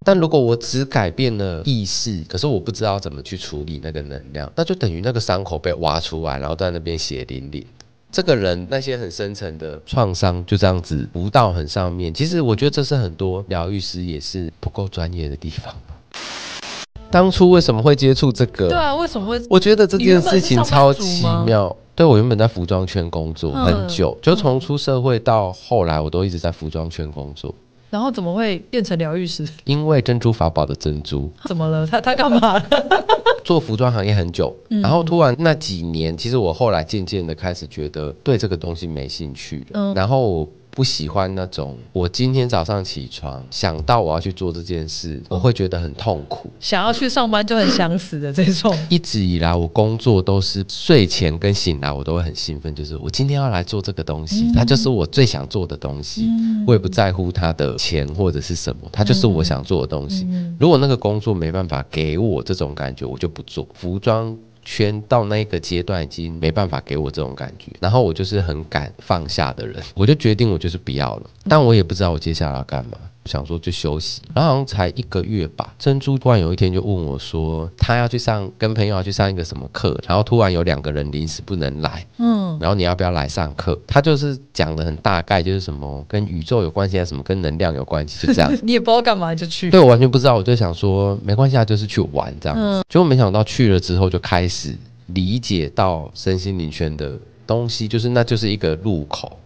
但如果我只改变了意识，可是我不知道怎么去处理那个能量，那就等于那个伤口被挖出来，然后在那边血淋淋。这个人那些很深层的创伤就这样子浮到很上面，其实我觉得这是很多疗愈师也是不够专业的地方。当初为什么会接触这个？对啊，为什么会？我觉得这件事情超奇妙。对，我原本在服装圈工作很久，就从出社会到后来，我都一直在服装圈工作。然后怎么会变成疗愈师？因为珍珠法宝的珍珠。怎么了？他干嘛了？做服装行业很久，然后突然那几年，其实我后来渐渐的开始觉得对这个东西没兴趣了，然后我不喜欢那种我今天早上起床想到我要去做这件事，我会觉得很痛苦，想要去上班就很想死的这种。一直以来我工作都是睡前跟醒来我都会很兴奋，就是我今天要来做这个东西，它就是我最想做的东西，我也不在乎它的钱或者是什么，它就是我想做的东西。如果那个工作没办法给我这种感觉，我就不做。服装圈到那个阶段已经没办法给我这种感觉，然后我就是很敢放下的人，我就决定我就是不要了，但我也不知道我接下来要干嘛，想说就休息。然后好像才1个月吧，珍珠突然有一天就问我说，他要去上跟朋友要去上一个什么课，然后突然有2个人临时不能来，然后你要不要来上课？他就是讲的很大概，就是什么跟宇宙有关系，还是什么跟能量有关系，就这样。你也不知道干嘛就去。对，我完全不知道，我就想说没关系啊，就是去玩这样子。结果没想到去了之后就开始理解到身心灵圈的东西，就是那就是一个入口。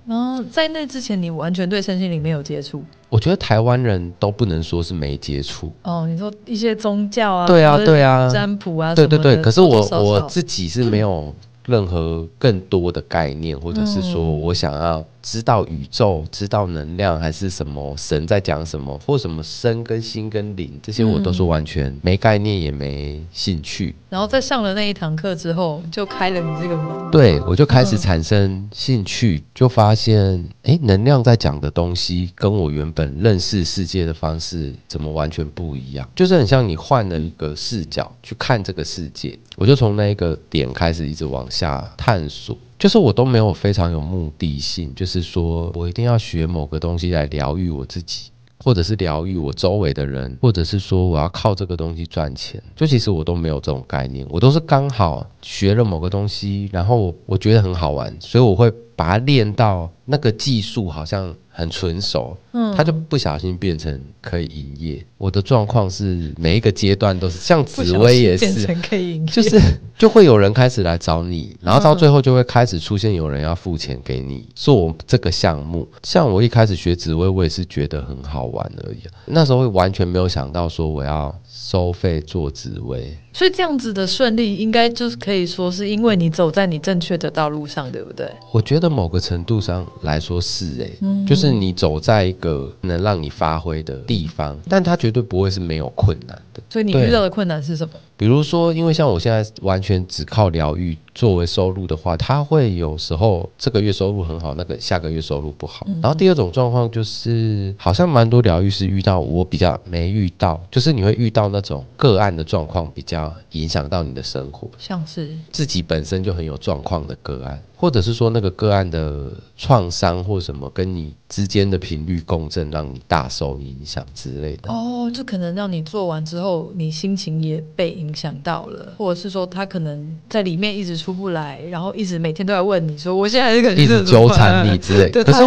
在那之前你完全对身心灵没有接触？我觉得台湾人都不能说是没接触。你说一些宗教啊，对啊对啊，占卜啊什么的，对，可是我自己是没有任何更多的概念，或者是说我想要知道宇宙、知道能量，还是什么神在讲什么，或什么身跟心跟灵，这些我都是完全没概念也没兴趣。然后在上了那一堂课之后，就开了你这个门。对，我就开始产生兴趣，就发现能量在讲的东西跟我原本认识世界的方式怎么完全不一样，就是很像你换了一个视角去看这个世界。我就从那一个点开始一直往下探索，就是我都没有非常有目的性，就是说我一定要学某个东西来疗愈我自己，或者是疗愈我周围的人，或者是说我要靠这个东西赚钱，就其实我都没有这种概念，我都是刚好学了某个东西，然后我觉得很好玩，所以我会把它练到那个技术好像很纯熟，它就不小心变成可以营业。我的状况是每一个阶段都是，像紫薇也是，变成可以营业，就会有人开始来找你，然后到最后就会开始出现有人要付钱给你做这个项目。像我一开始学紫薇，我也是觉得很好玩而已，那时候完全没有想到说我要收费做紫薇。所以这样子的顺利，应该就是可以说是因为你走在你正确的道路上，对不对？我觉得某个程度上来说是就是你走在一个能让你发挥的地方，但它绝对不会是没有困难的。所以你遇到的困难是什么？比如说，因为像我现在完全只靠疗愈作为收入的话，它会有时候这个月收入很好，那个下个月收入不好。然后第二种状况就是，好像蛮多疗愈师遇到，我比较没遇到，就是你会遇到那种个案的状况比较影响到你的生活，像是自己本身就很有状况的个案，或者是说那个个案的创伤或什么跟你之间的频率共振，让你大受影响之类的。就可能让你做完之后，你心情也被影响到了，或者是说他可能在里面一直出不来，然后一直每天都在问你说，我现在这个一直纠缠你之类的。可是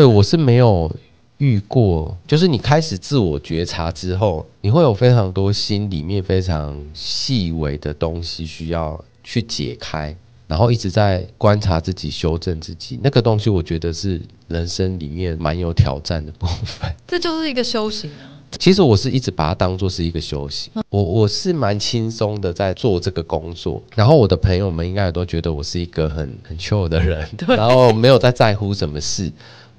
我是没有遇过，就是你开始自我觉察之后，你会有非常多心里面非常细微的东西需要去解开，然后一直在观察自己、修正自己。那个东西我觉得是人生里面蛮有挑战的部分。这就是一个修行啊。其实我是一直把它当作是一个修行，我是蛮轻松的在做这个工作，然后我的朋友们应该也都觉得我是一个很 chill 的人，然后没有在乎什么事。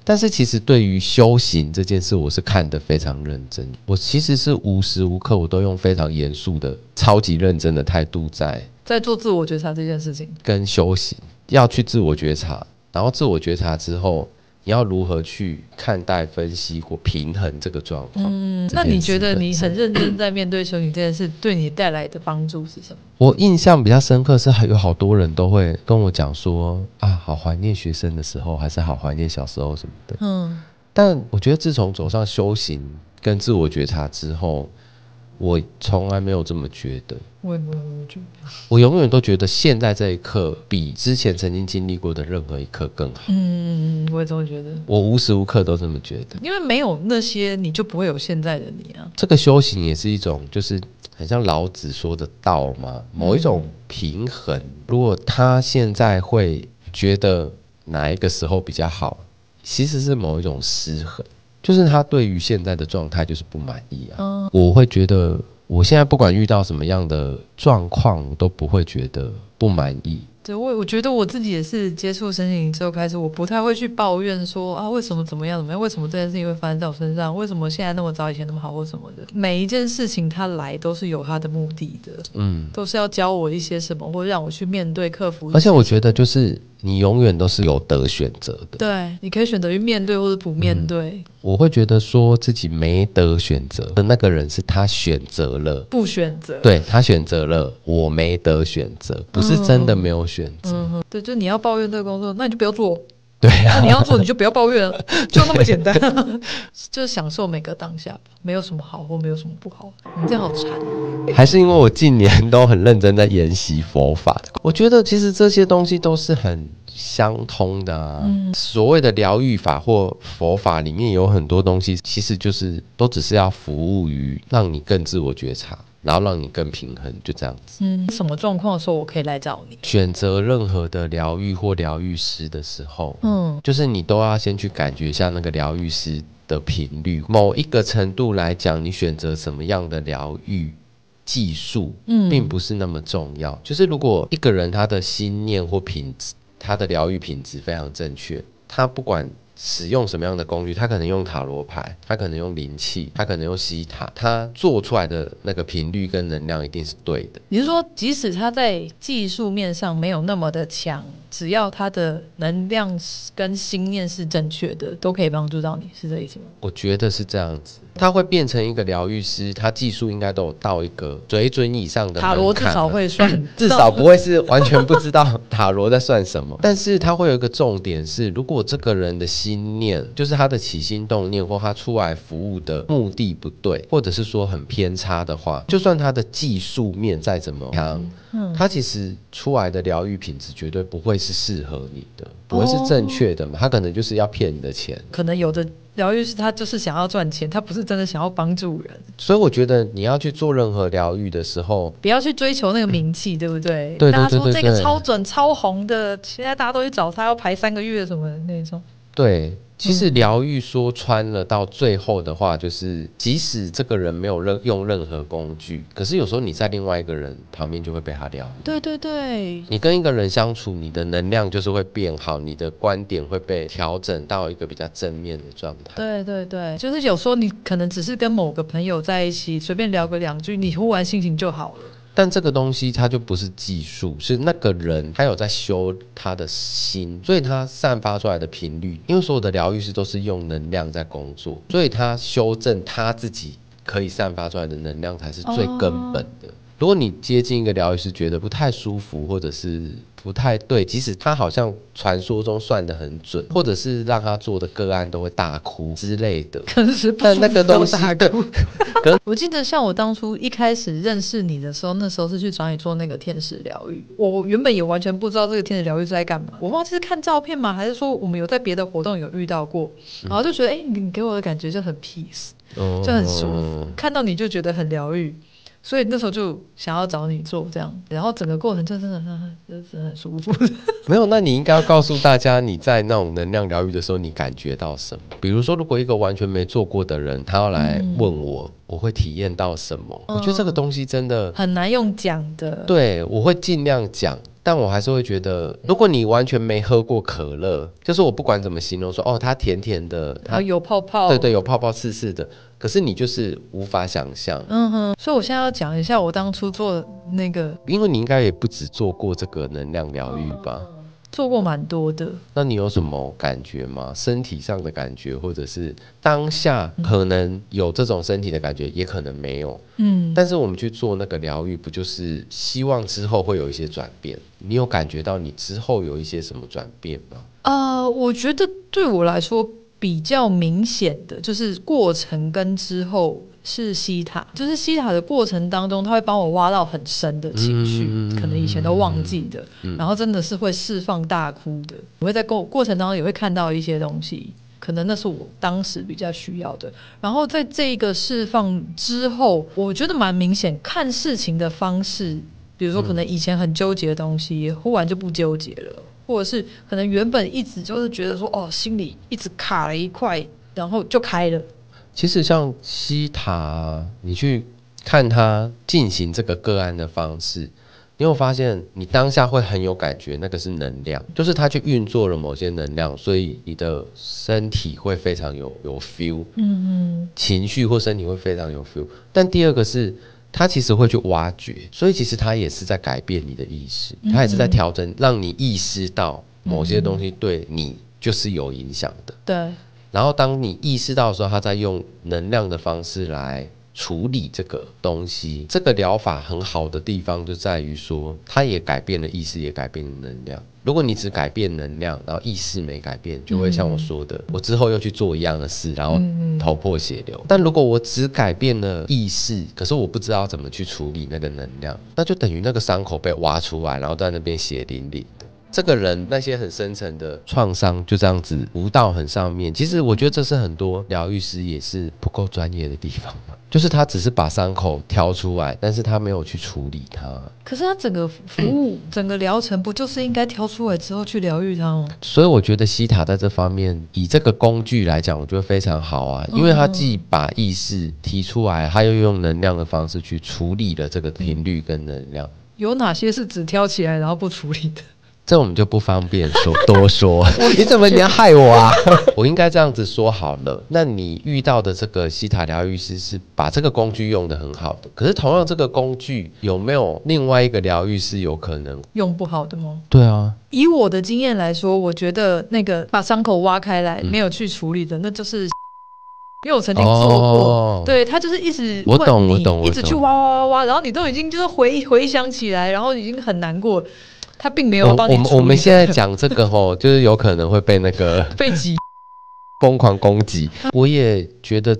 但是其实对于修行这件事，我是看得非常认真。我其实是无时无刻我都用非常严肃的、超级认真的态度在做自我觉察这件事情，跟修行要去自我觉察，然后自我觉察之后，你要如何去看待、分析或平衡这个状况。那你觉得你很认真在面对修行这件事，对你带来的帮助是什么？我印象比较深刻是，有好多人都会跟我讲说啊，好怀念学生的时候，还是好怀念小时候什么的。但我觉得自从走上修行跟自我觉察之后，我从来没有这么觉得。我也没有觉得，我永远都觉得现在这一刻比之前曾经经历过的任何一刻更好。我也这么觉得。我无时无刻都这么觉得，因为没有那些，你就不会有现在的你啊。这个修行也是一种，就是很像老子说的道嘛，某一种平衡。如果他现在会觉得哪一个时候比较好，其实是某一种失衡，就是他对于现在的状态就是不满意啊。我会觉得我现在不管遇到什么样的状况，都不会觉得不满意。对，我觉得我自己也是接触身心灵之后开始，我不太会去抱怨说啊为什么怎么样怎么样，为什么这件事情会发生在我身上，为什么现在那么糟，以前那么好或什么的。每一件事情它来都是有它的目的的，都是要教我一些什么，或让我去面对克服。而且我觉得就是你永远都是有得选择的，对，你可以选择去面对或者不面对。我会觉得说自己没得选择的那个人是他选择了不选择，对，他选择了，我没得选择，不是真的没有选择。对，就你要抱怨这个工作，那你就不要做。对啊，那你要做你就不要抱怨，就那么简单。就是享受每个当下吧，没有什么好或没有什么不好。你这样好馋。还是因为我近年都很认真在研习佛法，我觉得其实这些东西都是很相通的啊。所谓的疗愈法或佛法里面有很多东西，其实就是都只是要服务于让你更自我觉察，然后让你更平衡，就这样子。什么状况的时候我可以来找你？选择任何的疗愈或疗愈师的时候，就是你都要先去感觉一下那个疗愈师的频率。某一个程度来讲，你选择什么样的疗愈技术，并不是那么重要。就是如果一个人他的心念或品质，他的疗愈品质非常正确，他不管使用什么样的工具，他可能用塔罗牌，他可能用灵气，他可能用西塔，他做出来的那个频率跟能量一定是对的。你是说即使他在技术面上没有那么的强，只要他的能量跟心念是正确的，都可以帮助到你，是这意思吗？我觉得是这样子。他会变成一个疗愈师，他技术应该都有到一个水准以上的门槛，塔罗至少会算，至少不会是完全不知道塔罗在算什么。但是他会有一个重点是，如果这个人的心念，就是他的起心动念或他出来服务的目的不对，或者是说很偏差的话，就算他的技术面再怎么强，他其实出来的疗愈品质绝对不会是适合你的，不会是正确的嘛。他可能就是要骗你的钱，可能有的疗愈师他就是想要赚钱，他不是真的想要帮助人。所以我觉得你要去做任何疗愈的时候，不要去追求那个名气，对不对？对，大家说这个超准超红的，现在大家都去找他，要排3个月什么的那种。对，其实疗愈说穿了到最后的话，就是即使这个人没有用任何工具，可是有时候你在另外一个人旁边就会被他疗愈。对对对，你跟一个人相处，你的能量就是会变好，你的观点会被调整到一个比较正面的状态。对对对，就是有时候你可能只是跟某个朋友在一起，随便聊个2句，你忽然心情就好了。但这个东西它就不是技术，是那个人他有在修他的心，所以他散发出来的频率，因为所有的疗愈师都是用能量在工作，所以他修正他自己可以散发出来的能量才是最根本的。如果你接近一个疗愈师觉得不太舒服，或者是不太对，即使他好像传说中算得很准，或者是让他做的个案都会大哭之类的，可是不但那个东西大哭。我记得像我当初一开始认识你的时候，那时候是去找你做那个天使疗愈，我原本也完全不知道这个天使疗愈是在干嘛，我忘记是看照片吗，还是说我们有在别的活动有遇到过，然后就觉得你给我的感觉就很 peace，就很舒服，看到你就觉得很疗愈。所以那时候就想要找你做这样，然后整个过程就真的很舒服。没有，那你应该要告诉大家，你在那种能量疗愈的时候，你感觉到什么？比如说，如果一个完全没做过的人，他要来问我，我会体验到什么？我觉得这个东西真的很难用讲的。对，我会尽量讲。但我还是会觉得，如果你完全没喝过可乐，就是我不管怎么形容说，它甜甜的，它有泡泡，对，有泡泡刺刺的，可是你就是无法想象。所以我现在要讲一下我当初做那个，因为你应该也不只做过这个能量疗愈吧？做过蛮多的。那你有什么感觉吗？身体上的感觉，或者是当下可能有这种身体的感觉，也可能没有。但是我们去做那个疗愈，不就是希望之后会有一些转变？你有感觉到你之后有一些什么转变吗？我觉得对我来说比较明显的就是过程跟之后是西塔，就是西塔的过程当中，他会帮我挖到很深的情绪，可能以前都忘记的，然后真的是会释放大哭的。我会在过程当中也会看到一些东西，可能那是我当时比较需要的。然后在这个释放之后，我觉得蛮明显，看事情的方式，比如说可能以前很纠结的东西，忽然就不纠结了。或者是可能原本一直就是觉得说心里一直卡了一块，然后就开了。其实像西塔，你去看他进行这个个案的方式，你有发现你当下会很有感觉，那个是能量，就是他去运作了某些能量，所以你的身体会非常有 feel， 情绪或身体会非常有 feel。但第二个是他其实会去挖掘，所以其实他也是在改变你的意识，他也是在调整，让你意识到某些东西对你就是有影响的。对。然后当你意识到的时候，他在用能量的方式来处理这个东西。这个疗法很好的地方就在于说，它也改变了意识，也改变了能量。如果你只改变能量，然后意识没改变，就会像我说的，我之后又去做一样的事，然后头破血流。但如果我只改变了意识，可是我不知道怎么去处理那个能量，那就等于那个伤口被挖出来，然后在那边血淋淋的。这个人那些很深层的创伤就这样子浮到很上面。其实我觉得这是很多疗愈师也是不够专业的地方，就是他只是把伤口挑出来，但是他没有去处理它。可是他整个服务整个疗程不就是应该挑出来之后去疗愈它吗？所以我觉得西塔在这方面以这个工具来讲，我觉得非常好啊，因为他既把意识提出来，他又用能量的方式去处理了这个频率跟能量。有哪些是只挑起来然后不处理的？这我们就不方便多说。你要害我啊？我应该这样子说好了。那你遇到的这个西塔疗愈师是把这个工具用得很好的，可是同样这个工具有没有另外一个疗愈师有可能用不好的吗？对啊。以我的经验来说，我觉得那个把伤口挖开来没有去处理的，那就是因为我曾经做过，对，他就是一直问你，我懂，一直去挖，然后你都已经就是回想起来，然后已经很难过。他并没有帮你处理。我们现在讲这个就是有可能会被那个被击疯狂攻击。我也觉得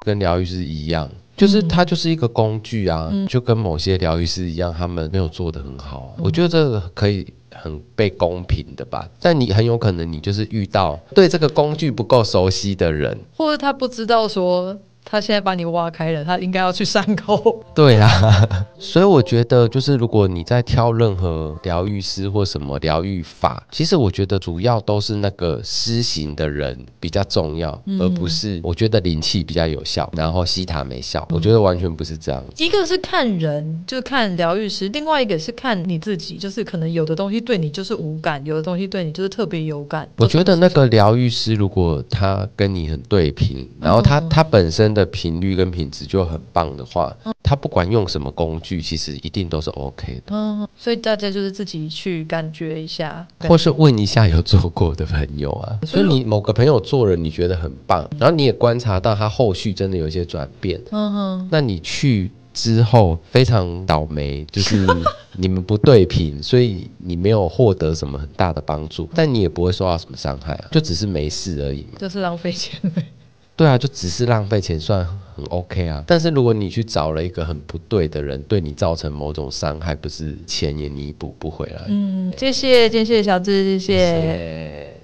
跟疗愈师一样，就是它就是一个工具啊，就跟某些疗愈师一样，他们没有做得很好。我觉得这个可以很被公平的吧，但你很有可能你就是遇到对这个工具不够熟悉的人，或者他不知道说他现在把你挖开了，他应该要去伤口。对啊，所以我觉得就是如果你在挑任何疗愈师或什么疗愈法，其实我觉得主要都是那个施行的人比较重要，而不是我觉得灵气比较有效，然后西塔没效。我觉得完全不是这样。一个是看人，就是看疗愈师；另外一个是看你自己，就是可能有的东西对你就是无感，有的东西对你就是特别有感。我觉得那个疗愈师如果他跟你很对频，然后他本身的频率跟品质就很棒的话，他不管用什么工具，其实一定都是 OK 的。所以大家就是自己去感觉一下，或是问一下有做过的朋友啊。所以你某个朋友做了，你觉得很棒，然后你也观察到他后续真的有一些转变，那你去之后非常倒霉，就是你们不对频，所以你没有获得什么很大的帮助，但你也不会受到什么伤害啊，就只是没事而已嘛，就是浪费钱。对啊，就只是浪费钱，算很 OK 啊。但是如果你去找了一个很不对的人，对你造成某种伤害，不是钱也弥补不回来。谢谢小智，谢谢。